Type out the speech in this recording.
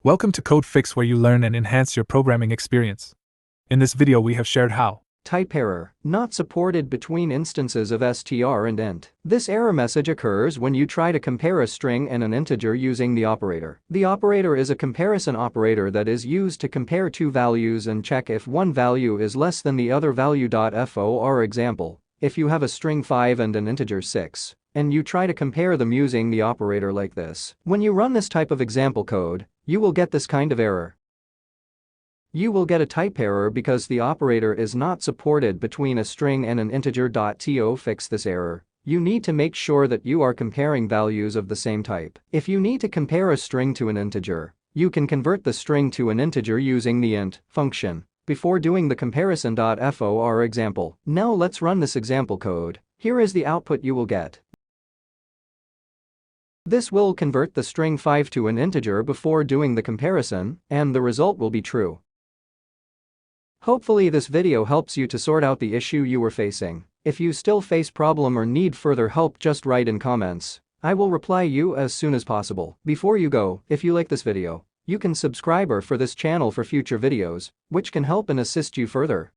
Welcome to Code Fix, where you learn and enhance your programming experience. In this video we have shared how Type error, not supported between instances of str and int. This error message occurs when you try to compare a string and an integer using the operator. The operator is a comparison operator that is used to compare two values and check if one value is less than the other value. For example, if you have a string 5 and an integer 6, and you try to compare them using the operator like this, when you run this type of example code, you will get this kind of error. You will get a type error because the operator is not supported between a string and an integer. To fix this error, you need to make sure that you are comparing values of the same type. If you need to compare a string to an integer, you can convert the string to an integer using the int function before doing the comparison. For example, now let's run this example code. Here is the output you will get. This will convert the string 5 to an integer before doing the comparison, and the result will be true. Hopefully this video helps you to sort out the issue you were facing. If you still face problem or need further help, just write in comments. I will reply you as soon as possible. Before you go, if you like this video, you can subscribe for this channel for future videos, which can help and assist you further.